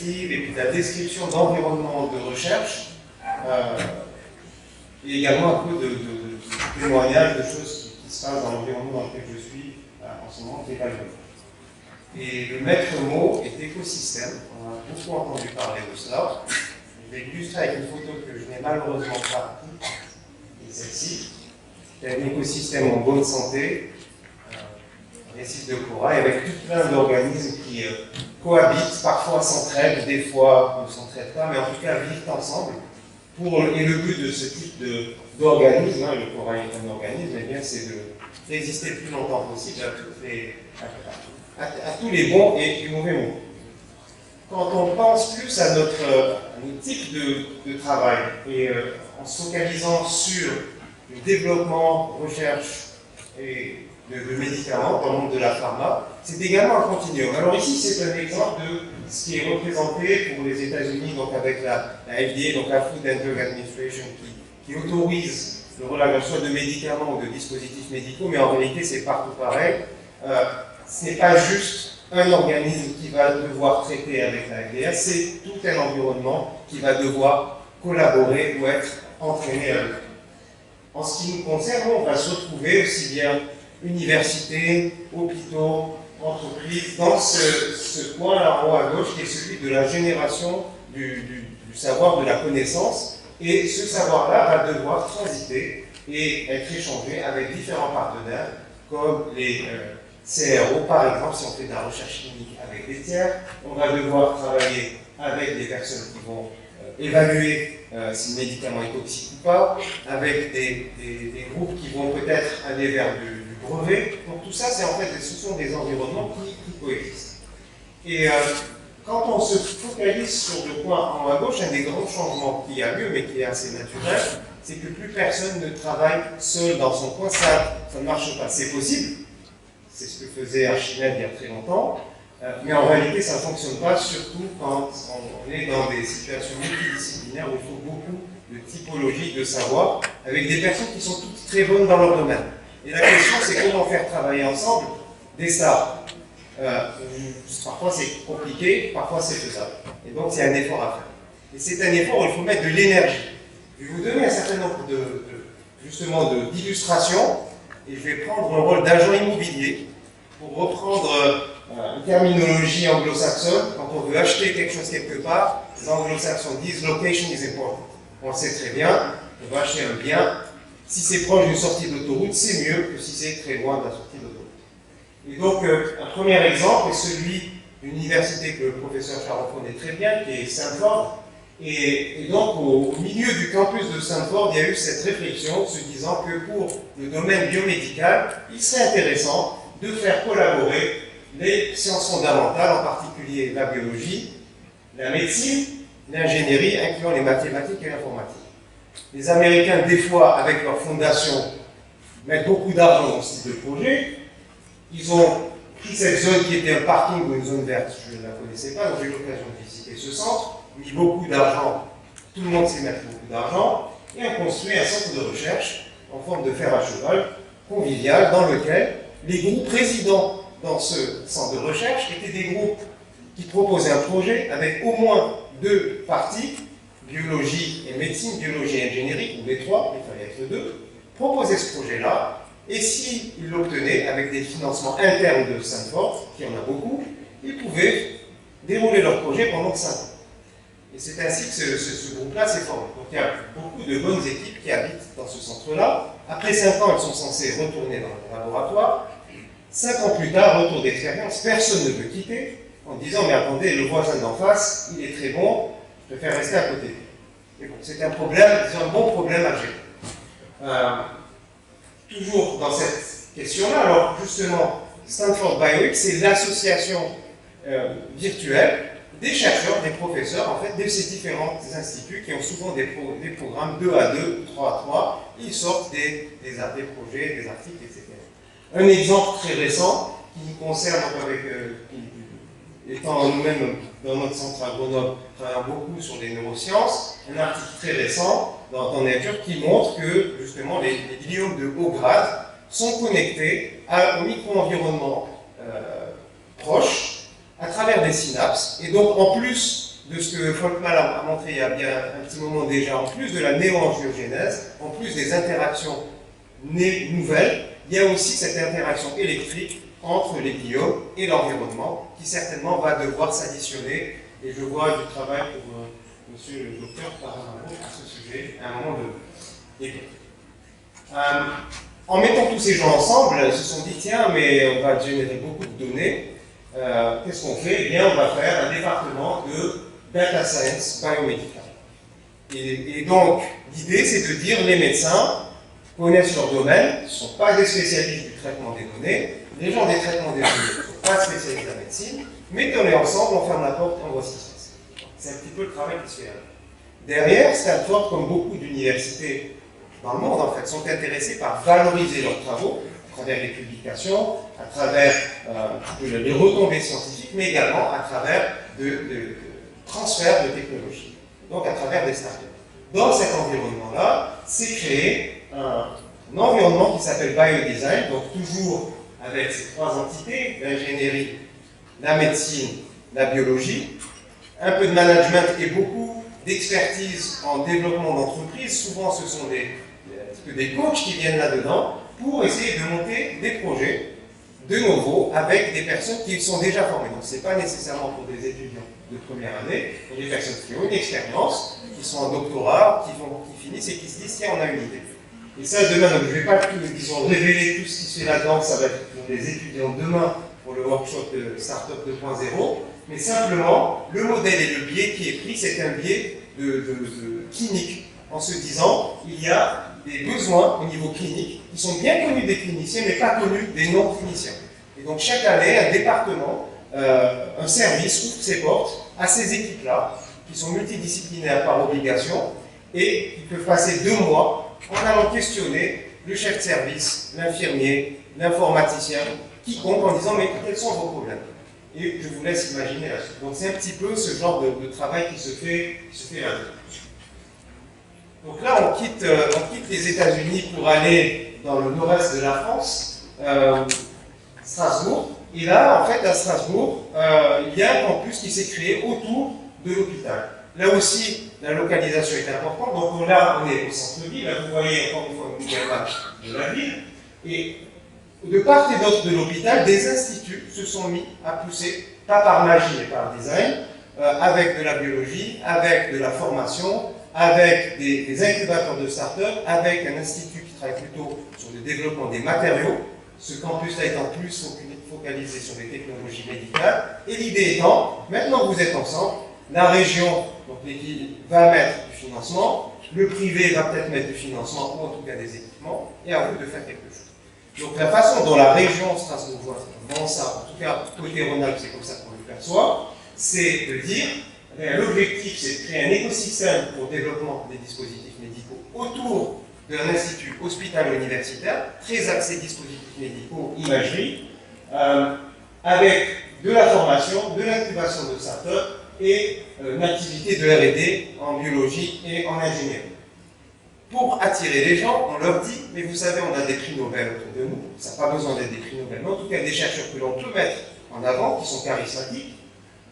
descriptive et puis de la description d'environnement de recherche, et également un peu de témoignages de choses qui se passent dans l'environnement dans lequel je suis en ce moment, qui est Valve. Et le maître mot est écosystème. On a beaucoup entendu parler de cela. Je vais illustrer avec une photo que je n'ai malheureusement pas, et celle-ci. C'est un écosystème en bonne santé, un récif de corail, avec tout plein d'organismes qui cohabitent, parfois s'entraident, des fois ne s'entraident pas, mais en tout cas vivent ensemble. Et le but de ce type d'organisme, le corail est un organisme, eh bien, c'est de résister le plus longtemps possible à tous les bons et mauvais mots. Quand on pense plus à notre type de travail, et en se focalisant sur le développement, recherche et de médicaments dans le monde de la pharma, c'est également un continuum. Alors ici, c'est un exemple de ce qui est représenté pour les États-Unis, donc avec la FDA, donc la Food and Drug Administration, qui autorise le relâchement soit de médicaments ou de dispositifs médicaux, mais en réalité, c'est partout pareil. Ce n'est pas juste un organisme qui va devoir traiter avec la FDA, c'est tout un environnement qui va devoir collaborer ou être entraîné avec. En ce qui nous concerne, on va se retrouver aussi bien universités, hôpitaux, entreprises, dans ce point-là en haut à gauche, qui est celui de la génération du savoir, de la connaissance. Et ce savoir-là va devoir transiter et être échangé avec différents partenaires, comme les CRO, par exemple, si on fait de la recherche clinique avec des tiers, on va devoir travailler avec des personnes qui vont évaluer si le médicament est toxique ou pas, avec des groupes qui vont peut-être aller vers du brevet. Donc tout ça, ce sont des environnements qui coexistent. Et quand on se focalise sur le point en haut à gauche, un des grands changements qui a lieu, mais qui est assez naturel, c'est que plus personne ne travaille seul dans son coin. Ça ne marche pas. C'est possible. C'est ce que faisait Archimède il y a très longtemps. Mais en réalité, ça ne fonctionne pas, surtout quand on est dans des situations multidisciplinaires où il faut beaucoup de typologies de savoir, avec des personnes qui sont toutes très bonnes dans leur domaine. Et la question, c'est comment faire travailler ensemble des stars. Parfois c'est compliqué, parfois c'est faisable. Et donc c'est un effort à faire. Et c'est un effort où il faut mettre de l'énergie. Je vais vous donner un certain nombre d'illustrations, et je vais prendre le rôle d'agent immobilier pour reprendre une terminologie anglo-saxonne. Quand on veut acheter quelque chose quelque part, les anglo-saxons disent « location is important ». On le sait très bien, on va acheter un bien. Si c'est proche d'une sortie d'autoroute, c'est mieux que si c'est très loin de la sortie d'autoroute. Et donc, un premier exemple est celui d'une université que le professeur Charon connaît très bien, qui est Stanford. Et donc, au milieu du campus de Stanford, il y a eu cette réflexion se disant que pour le domaine biomédical, il serait intéressant de faire collaborer les sciences fondamentales, en particulier la biologie, la médecine, l'ingénierie, incluant les mathématiques et l'informatique. Les Américains, des fois, avec leur fondation, mettent beaucoup d'argent dans ce type de projet. Ils ont pris cette zone qui était un parking ou une zone verte, je ne la connaissais pas, donc j'ai eu l'occasion de visiter ce centre, mis beaucoup d'argent, tout le monde sait mettre beaucoup d'argent, et on construit un centre de recherche en forme de fer à cheval, convivial, dans lequel les groupes résidents dans ce centre de recherche étaient des groupes qui proposaient un projet avec au moins 2 parties, biologie et médecine, biologie et ingénierie, ou les 3, il fallait être 2, proposaient ce projet-là, et s'ils l'obtenaient avec des financements internes de Stanford, qui en a beaucoup, ils pouvaient dérouler leur projet pendant 5 ans. Et c'est ainsi que ce groupe-là s'est formé. Donc il y a beaucoup de bonnes équipes qui habitent dans ce centre-là. Après 5 ans, elles sont censées retourner dans le laboratoire. 5 ans plus tard, retour d'expérience, personne ne veut quitter en disant « mais attendez, le voisin d'en face, il est très bon, je préfère rester à côté de lui ». Et bon, c'est un problème, c'est un bon problème à gérer. Toujours dans cette question-là, alors justement, Stanford BioX, c'est l'association virtuelle des chercheurs, des professeurs, en fait, de ces différents instituts qui ont souvent des programmes 2 à 2 ou 3 à 3. Ils sortent des projets, des articles, etc. Un exemple très récent qui nous concerne, étant nous-mêmes dans notre centre à Grenoble, travaillant beaucoup sur les neurosciences, un article très récent dans Nature qui montre que justement les gliomes de haut grade sont connectés au micro-environnement proche à travers des synapses. Et donc en plus de ce que Volkmann a montré il y a bien un petit moment déjà, en plus de la néoangiogénèse, en plus des interactions nouvelles, il y a aussi cette interaction électrique entre les gliomes et l'environnement, qui certainement va devoir s'additionner. Et je vois du travail pour monsieur le docteur Paramano à ce sujet, à un moment de... En mettant tous ces gens ensemble, ils se sont dit, tiens, mais on va générer beaucoup de données. Qu'est-ce qu'on fait? Eh bien, on va faire un département de data science biomédical. Et donc, l'idée, c'est de dire, les médecins connaissent leur domaine, ils ne sont pas des spécialistes du traitement des données, les gens des traitements des données ne sont pas spécialistes de la médecine, mettons-les ensemble, on ferme la porte et on voit ce qui se passe. C'est un petit peu le travail qui se fait là. Derrière, Stanford, comme beaucoup d'universités dans le monde, en fait, sont intéressés par valoriser leurs travaux à travers les publications, à travers les retombées scientifiques, mais également à travers de transfert de technologies, donc à travers des startups. Dans cet environnement-là, c'est créé un environnement qui s'appelle biodesign, donc toujours avec ces trois entités, l'ingénierie, la médecine, la biologie, un peu de management et beaucoup d'expertise en développement d'entreprise. Souvent, ce sont des coachs qui viennent là-dedans pour essayer de monter des projets de nouveau avec des personnes qui sont déjà formées. Donc, ce n'est pas nécessairement pour des étudiants de première année, pour des personnes qui ont une expérience, qui sont en doctorat, qui finissent et qui se disent, tiens, on a une idée. Et ça, demain, donc, je ne vais pas disons, révéler tout ce qui se fait là-dedans, ça va être pour les étudiants demain, pour le workshop de Startup 2.0, mais simplement, le modèle et le biais qui est pris, c'est un biais de clinique, en se disant, il y a des besoins au niveau clinique qui sont bien connus des cliniciens, mais pas connus des non-cliniciens. Et donc, chaque année, un département, un service ouvre ses portes à ces équipes-là, qui sont multidisciplinaires par obligation, et qui peuvent passer 2 mois en allant questionner le chef de service, l'infirmier, l'informaticien, quiconque, en disant, mais quels sont vos problèmes? Et je vous laisse imaginer la suite. Donc c'est un petit peu ce genre de travail qui se fait là-dedans. Donc là, on quitte les États-Unis pour aller dans le nord-est de la France, Strasbourg. Et là, en fait, à Strasbourg, il y a un campus qui s'est créé autour de l'hôpital. Là aussi, la localisation est importante. Donc là, on est au centre-ville. Là, vous voyez encore une fois une nouvelle map de la ville. Et de part et d'autre de l'hôpital, des instituts se sont mis à pousser, pas par magie, mais par design, avec de la biologie, avec de la formation, avec des incubateurs de start-up, avec un institut qui travaille plutôt sur le développement des matériaux. Ce campus-là étant plus focalisé sur les technologies médicales. Et l'idée étant, maintenant que vous êtes ensemble, la région donc l'équipe va mettre du financement, le privé va peut-être mettre du financement, ou en tout cas des équipements, et à vous de faire quelque chose. Donc la façon dont la région strasbourgeoise vend ça, en tout cas côté Rhône-Alpes, c'est comme ça qu'on le perçoit, c'est de dire, l'objectif c'est de créer un écosystème pour le développement des dispositifs médicaux autour d'un institut hospitalo-universitaire, très axé dispositifs médicaux, imagerie, avec de la formation, de l'incubation de start-up et une activité de R&D en biologie et en ingénierie. Pour attirer les gens, on leur dit, mais vous savez, on a des prix Nobel autour de nous, ça n'a pas besoin d'être des prix Nobel, mais en tout cas des chercheurs que l'on peut mettre en avant, qui sont charismatiques,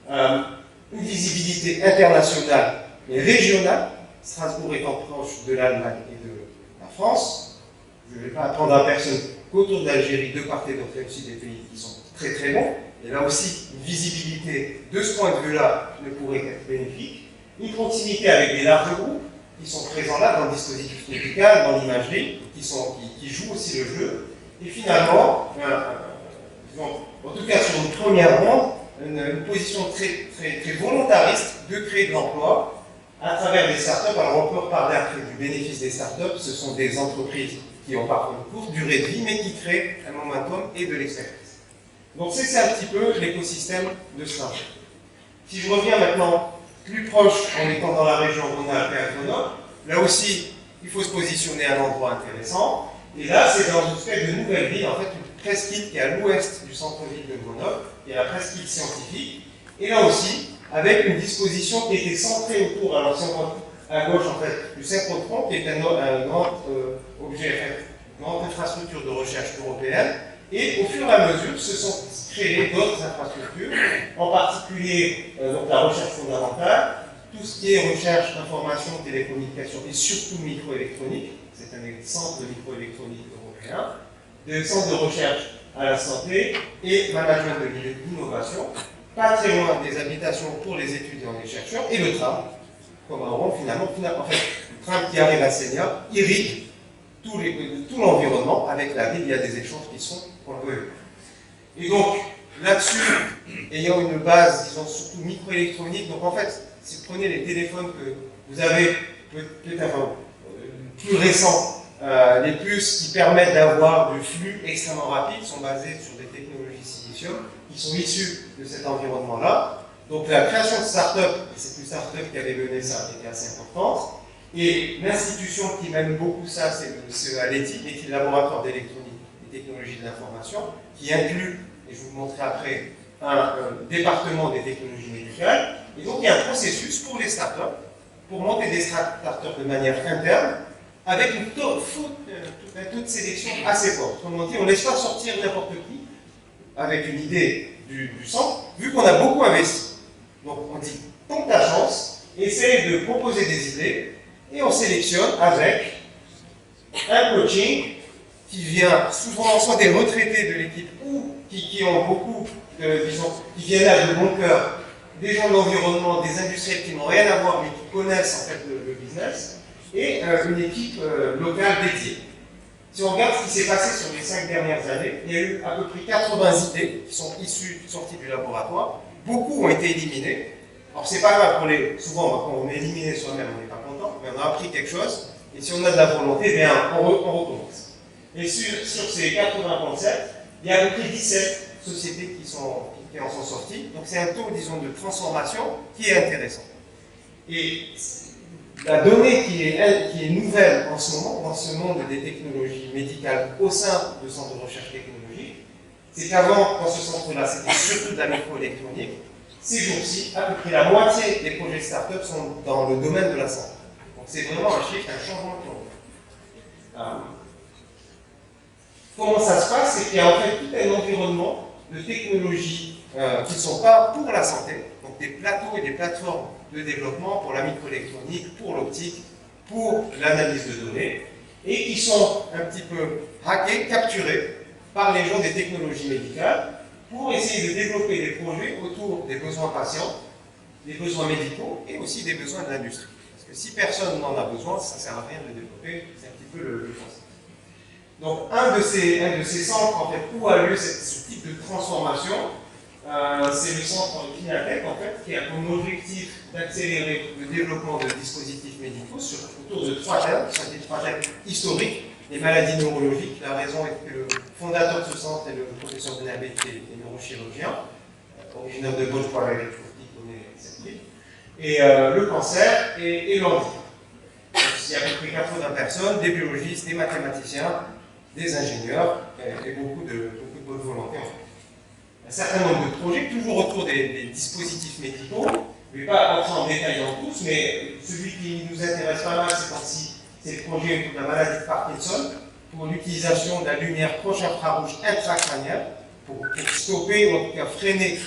une visibilité internationale et régionale, Strasbourg étant proche de l'Allemagne et de la France. Je ne vais pas apprendre à personne qu'autour d'Algérie, de part et d'autre, il y a aussi des pays qui sont très très bons, et là aussi, une visibilité de ce point de vue-là ne pourrait qu'être bénéfique. Une proximité avec des larges groupes, qui sont présents là dans le dispositif médical, dans l'imagerie, qui jouent aussi le jeu. Et finalement, en tout cas sur une première ronde, une position très volontariste de créer de l'emploi à travers des startups. Alors on peut reparler après du bénéfice des startups, ce sont des entreprises qui ont parfois une courte durée de vie, mais qui créent un momentum et de l'expertise. Donc c'est un petit peu l'écosystème de Strasbourg. Si je reviens maintenant plus proche, en étant dans la région Rhône-Alpes et à Grenoble, là aussi, il faut se positionner à un endroit intéressant. Et là, c'est dans une espèce de nouvelle ville, en fait, une presqu'île qui est à l'ouest du centre-ville de Grenoble, qui est la presqu'île scientifique. Et là aussi, avec une disposition qui était centrée autour, alors si on voit à gauche, en fait, du synchrotron, qui est un grand objet, une grande infrastructure de recherche européenne. Et au fur et à mesure, se sont créées d'autres infrastructures, en particulier donc la recherche fondamentale, tout ce qui est recherche, information, télécommunication et surtout microélectronique, c'est un centre de microélectronique européen, des centres de recherche à la santé et management de l'innovation, pas très loin des habitations pour les étudiants et les chercheurs, et le tram, comme un rond finalement, en fait, le tram qui arrive à Senia irrigue tout l'environnement. Avec la ville, il y a des échanges qui sont convenus. Et donc, là-dessus, ayant une base, disons, surtout microélectronique, donc en fait, si vous prenez les téléphones que vous avez, peut-être plus récents, les puces qui permettent d'avoir du flux extrêmement rapide sont basées sur des technologies silicium qui sont issues de cet environnement-là. Donc la création de start-up, et c'est une start-up qui avait mené ça, qui était assez importante. Et l'institution qui mène beaucoup ça, c'est le CEA-Leti, qui est le laboratoire d'électronique et technologies de l'information, qui inclut, et je vais vous montrer après, un département des technologies médicales. Et donc il y a un processus pour les startups, pour monter des startups de manière interne, avec un taux de sélection assez fort. Autrement dit, on ne laisse pas sortir n'importe qui avec une idée du centre, vu qu'on a beaucoup investi. Donc on dit, tente ta chance, essaye de proposer des idées, et on sélectionne avec un coaching qui vient souvent soit des retraités de l'équipe ou qui ont beaucoup, disons, qui viennent là de bon cœur, des gens de l'environnement, des industriels qui n'ont rien à voir mais qui connaissent en fait le business, et une équipe locale dédiée. Si on regarde ce qui s'est passé sur les 5 dernières années, il y a eu à peu près 80 idées qui sont sorties du laboratoire. Beaucoup ont été éliminées. Alors c'est pas grave, souvent quand on est éliminé soi-même, on n'est pas content, mais on a appris quelque chose, et si on a de la volonté, bien, on recommence. Et sur ces 80 concepts, il y a à peu près 17 sociétés qui en sont sorties, donc c'est un taux, disons, de transformation qui est intéressant. Et la donnée qui est nouvelle en ce moment, dans ce monde des technologies médicales au sein de centres de recherche technologique, c'est qu'avant, dans ce centre-là, c'était surtout de la microélectronique. Ces jours-ci, à peu près la moitié des projets start-up sont dans le domaine de la santé. Donc c'est vraiment un chiffre, un changement de tour. Comment ça se passe? C'est qu'il y a en fait tout un environnement de technologies qui ne sont pas pour la santé, donc des plateaux et des plateformes de développement pour la microélectronique, pour l'optique, pour l'analyse de données, et qui sont un petit peu hackés, capturés par les gens des technologies médicales pour essayer de développer des projets autour des besoins patients, des besoins médicaux et aussi des besoins de l'industrie. Parce que si personne n'en a besoin, ça ne sert à rien de le développer, c'est un petit peu le concept. Donc un de ces centres en fait, où a lieu ce type de transformation, c'est le centre Kinatech en fait, qui a comme objectif d'accélérer le développement de dispositifs médicaux autour de 3 thèmes, qui sont des 3 thèmes historiques. Les maladies neurologiques, la raison est que le fondateur de ce centre est le professeur Benabé, qui est neurochirurgien, originaire de Gauche, qui connaît cette ville, et le cancer et l'handicap. Il y a à peu près 80 personnes, des biologistes, des mathématiciens, des ingénieurs et beaucoup de bonne volonté. Un certain nombre de projets, toujours autour des dispositifs médicaux. Je ne vais pas entrer en détail dans tous, mais celui qui nous intéresse pas mal ces temps-ci, c'est le projet pour la maladie de Parkinson, pour l'utilisation de la lumière proche infrarouge intracrânienne, pour stopper ou en tout cas freiner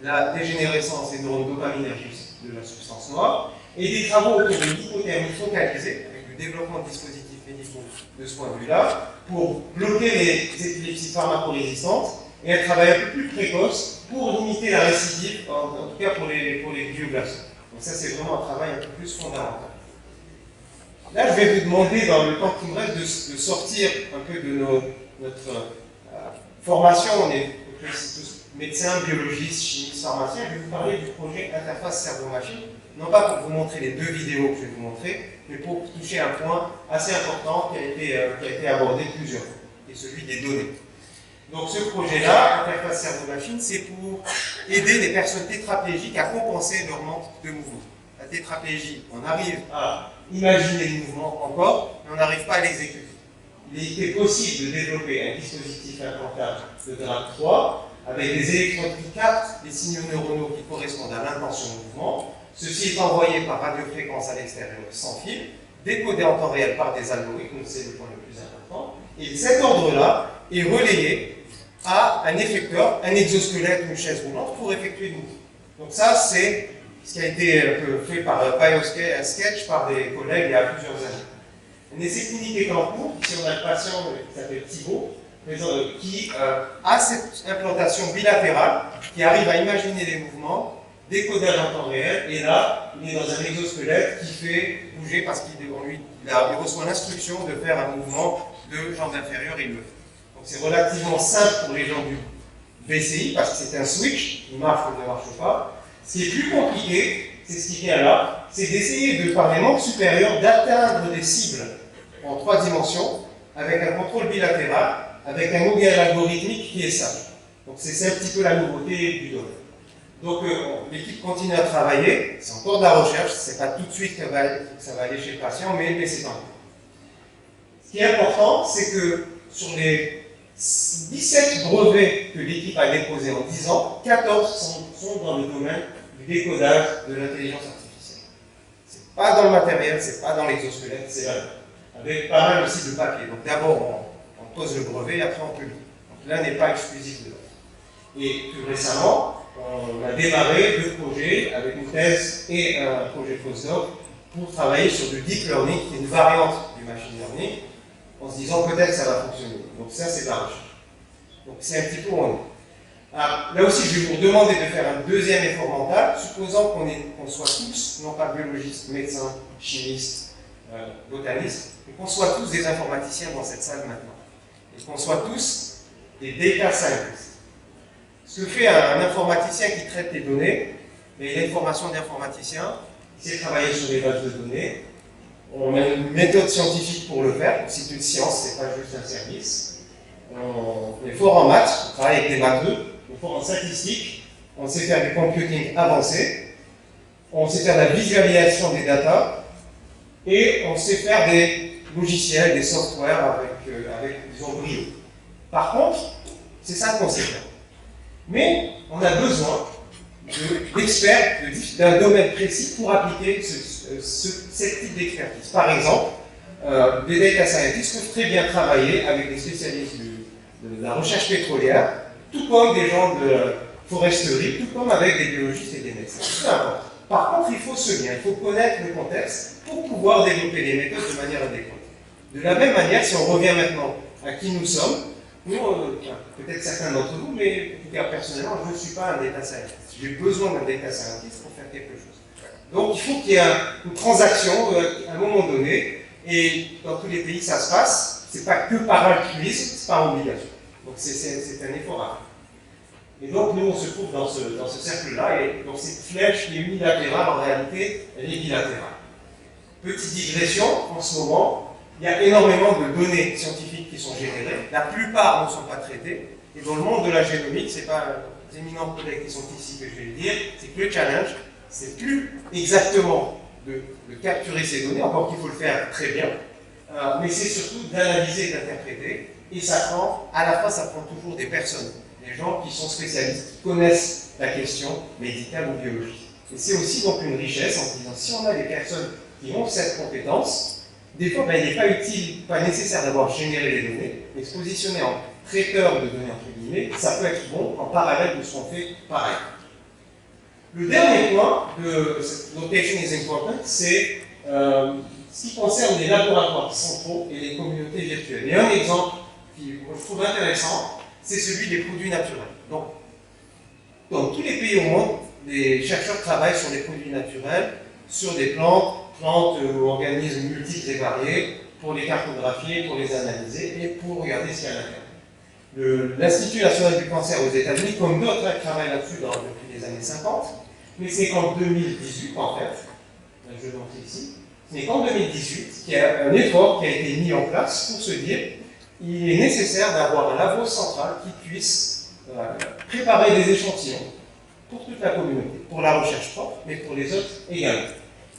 la dégénérescence des neurones dopaminergiques de la substance noire, et des travaux autour de l'hypothermie focalisée, avec le développement de dispositifs médicaux de ce point de vue-là, pour bloquer les épilepsies pharmacorésistantes, et un travail un peu plus précoce pour limiter la récidive, en tout cas pour les vieux glaçons. Donc ça, c'est vraiment un travail un peu plus fondamental. Là, je vais vous demander, dans le temps qui me reste, de sortir un peu de notre formation. On est tous médecins, biologistes, chimistes, pharmaciens. Je vais vous parler du projet Interface cerveau-machine, non pas pour vous montrer les 2 vidéos que je vais vous montrer, mais pour toucher un point assez important qui a été abordé plusieurs fois, qui est celui des données. Donc ce projet-là, Interface cerveau-machine, c'est pour aider les personnes tétraplégiques à compenser leur manque de mouvement. La tétraplégie, on arrive à imaginer le mouvement encore, mais on n'arrive pas à l'exécuter. Il était possible de développer un dispositif implantable de grade 3 avec des électrodes qui captent les signaux neuronaux qui correspondent à l'intention de mouvement. Ceci est envoyé par radiofréquence à l'extérieur sans fil, décodé en temps réel par des algorithmes, c'est le point le plus important. Et cet ordre-là est relayé à un effecteur, un exosquelette ou une chaise roulante pour effectuer le mouvement. Donc ça, c'est ce qui a été un peu fait par Sketch par des collègues il y a plusieurs années. Un essai clinique est en cours. Ici, on a le patient qui s'appelle Thibault, qui a cette implantation bilatérale, qui arrive à imaginer des mouvements, décodage en temps réel, et là, il est dans un exosquelette qui fait bouger parce qu'il reçoit l'instruction de faire un mouvement de jambe inférieure, et il le fait. Donc c'est relativement simple pour les gens du BCI, parce que c'est un switch, il marche ou ne marche pas. Ce qui est plus compliqué, c'est ce qui vient là, c'est d'essayer par les membres supérieurs d'atteindre des cibles en 3 dimensions, avec un contrôle bilatéral, avec un modèle algorithmique qui est simple. Donc c'est un petit peu la nouveauté du domaine. Donc l'équipe continue à travailler, c'est encore de la recherche, c'est pas tout de suite que ça va aller chez le patient, mais c'est en cours. Ce qui est important, c'est que sur les 17 brevets que l'équipe a déposés en 10 ans, 14 sont dans le domaine du décodage de l'intelligence artificielle. C'est pas dans le matériel, c'est pas dans l'exosquelette, c'est là. Avec pas mal aussi de papier. Donc d'abord on pose le brevet, après on publie. Donc l'un n'est pas exclusif de l'autre. Et plus récemment, on a démarré 2 projets avec une thèse et un projet postdoc pour travailler sur du deep learning, qui est une variante du machine learning, en se disant peut-être que ça va fonctionner. Donc ça, c'est de la recherche. Donc c'est un petit peu où on est. Alors, là aussi, je vais vous demander de faire un deuxième effort mental, supposant qu'on soit tous, non pas biologistes, médecins, chimistes, botanistes, mais qu'on soit tous des informaticiens dans cette salle maintenant. Et qu'on soit tous des data scientists. Ce que fait un informaticien qui traite les données, mais il a une formation d'informaticien, il sait travailler sur les bases de données, on a une méthode scientifique pour le faire, donc c'est une science, c'est pas juste un service. On est fort en maths, on travaille avec des matheux, on est fort en statistique, on sait faire du computing avancé, on sait faire la visualisation des data, et on sait faire des logiciels, des softwares avec disons, brio. Par contre, c'est ça qu'on sait faire. Mais on a besoin d'experts d'un domaine précis pour appliquer ce type d'expertise. Par exemple, des data scientists peuvent très bien travailler avec des spécialistes de la recherche pétrolière, tout comme des gens de foresterie, tout comme avec des biologistes et des médecins. Peu importe. Par contre, il faut ce lien, il faut connaître le contexte pour pouvoir développer les méthodes de manière adéquate. De la même manière, si on revient maintenant à qui nous sommes, nous, peut-être certains d'entre vous, mais en tout cas personnellement, je ne suis pas un data scientist. J'ai besoin d'un data scientist pour faire quelque chose. Donc il faut qu'il y ait une transaction à un moment donné, et dans tous les pays ça se passe, c'est pas que par altruisme, c'est par obligation. Donc c'est un effort à faire. Et donc nous on se trouve dans ce cercle-là, et donc cette flèche qui est unilatérale, en réalité, elle est bilatérale. Petite digression, en ce moment, il y a énormément de données scientifiques qui sont générées, la plupart ne sont pas traitées, et dans le monde de la génomique, c'est pas les éminents collègues qui sont ici que je vais le dire, c'est que le challenge, c'est plus exactement de capturer ces données, encore qu'il faut le faire très bien, mais c'est surtout d'analyser et d'interpréter, et ça prend, à la fin, ça prend toujours des personnes, des gens qui sont spécialistes, qui connaissent la question médicale ou biologique. Et c'est aussi donc une richesse en se disant, si on a des personnes qui ont cette compétence, des fois, il n'est pas utile, pas nécessaire d'avoir généré les données, mais se positionner en traiteur de données, entre guillemets, ça peut être bon en parallèle de ce qu'on fait pareil. Le dernier point de cette location is important, c'est ce qui concerne les laboratoires centraux et les communautés virtuelles. Et un exemple qui je trouve intéressant, c'est celui des produits naturels. Donc, dans tous les pays au monde, les chercheurs travaillent sur des produits naturels, sur des plantes ou organismes multiples et variés, pour les cartographier, pour les analyser et pour regarder ce qu'il y a à l'intérieur. L'Institut national du cancer aux États-Unis, comme d'autres, travaillent là-dessus depuis les années 50, mais c'est qu'en 2018, en fait, je le montre ici, ce n'est qu'en 2018 qu'il y a un effort qui a été mis en place pour se dire il est nécessaire d'avoir un labo central qui puisse préparer des échantillons pour toute la communauté, pour la recherche propre, mais pour les autres également.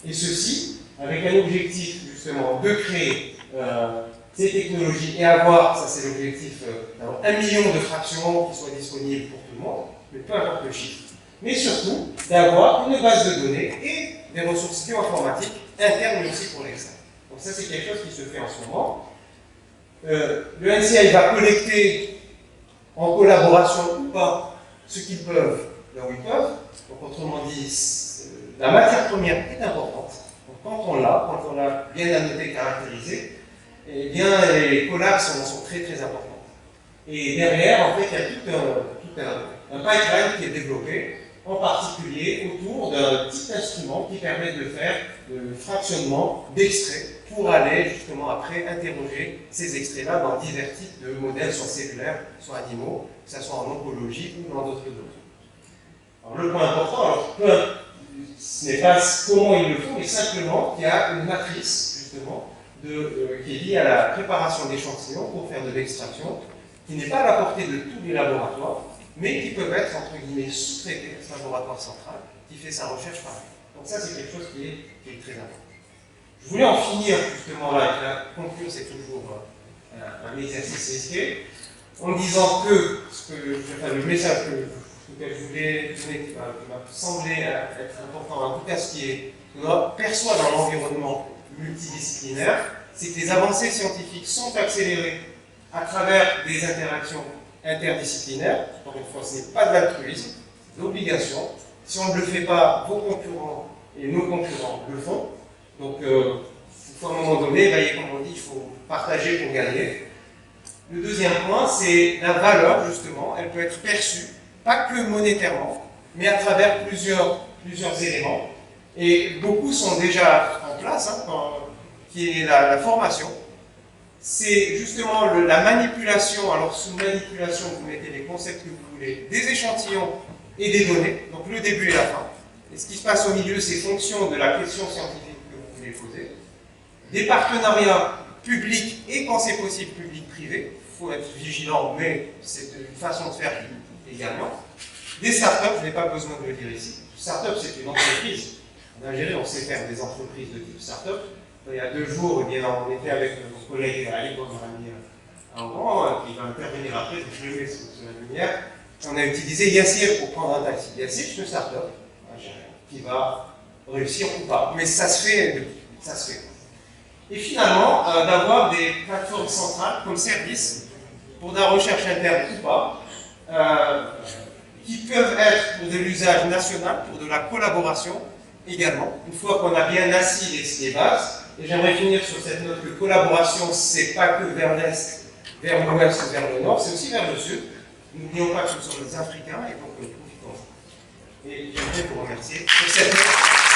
Et ceci, avec un objectif justement de créer ces technologies et avoir, ça c'est l'objectif, d'avoir 1 million de fractions qui soient disponibles pour tout le monde, mais peu importe le chiffre. Mais surtout, d'avoir une base de données et des ressources bioinformatiques internes mais aussi pour l'externe. Donc ça c'est quelque chose qui se fait en ce moment. Le NCI va collecter en collaboration ou pas ce qu'ils peuvent là où ils peuvent. Donc autrement dit, la matière première est importante. Donc, quand on l'a bien annoté, caractérisé, eh bien, les collabs sont très très importants. Et derrière, en fait, il y a tout un pipeline qui est développé, en particulier autour d'un petit instrument qui permet de faire le fractionnement d'extraits pour aller justement après interroger ces extraits-là dans divers types de modèles, soit cellulaires, soit animaux, que ce soit en oncologie ou dans d'autres domaines. Alors le point important, ce n'est pas comment il le faut, mais simplement qu'il y a une matrice justement qui est liée à la préparation d'échantillons pour faire de l'extraction, qui n'est pas à la portée de tous les laboratoires, mais qui peuvent être, entre guillemets, sous-traités à ce laboratoire central, qui fait sa recherche par lui. Donc ça, c'est quelque chose qui est très important. Je voulais en finir justement là, avec la conclure, c'est toujours un exercice risqué, en disant que, le message que je voulais donner, qui m'a semblé être important, en tout cas ce qu'on perçoit dans l'environnement multidisciplinaire, c'est que les avancées scientifiques sont accélérées à travers des interactions interdisciplinaires. Encore une fois, ce n'est pas de l'altruisme, c'est de l'obligation. Si on ne le fait pas, vos concurrents et nos concurrents le font. Donc, il faut à un moment donné, comme on dit, il faut partager pour gagner. Le deuxième point, c'est la valeur, justement. Elle peut être perçue, pas que monétairement, mais à travers plusieurs éléments. Et beaucoup sont déjà en place, qui est la formation. C'est justement la manipulation. Alors, sous manipulation, vous mettez les concepts que vous voulez, des échantillons et des données, donc le début et la fin. Et ce qui se passe au milieu, c'est fonction de la question scientifique que vous voulez poser. Des partenariats publics et, quand c'est possible, public-privé. Il faut être vigilant, mais c'est une façon de faire également. Des startups, je n'ai pas besoin de le dire ici. Startup, c'est une entreprise. En Algérie, on sait faire des entreprises de type startup. Il y a 2 jours, on était avec mon collègue Ali Bonrami Angan, qui va intervenir après, je le mets sous la lumière. On a utilisé Yassir pour prendre un taxi. Yassir, c'est une start-up qui va réussir ou pas. Mais ça se fait. Et finalement, d'avoir des plateformes centrales comme service pour de la recherche interne ou pas, qui peuvent être pour de l'usage national, pour de la collaboration également, une fois qu'on a bien assis les bases. Et j'aimerais finir sur cette note que collaboration, c'est pas que vers l'Est, vers l'Ouest ou vers le Nord, c'est aussi vers le Sud. N'oublions pas que ce sont les Africains et donc profitons. Et j'aimerais vous remercier pour cette note.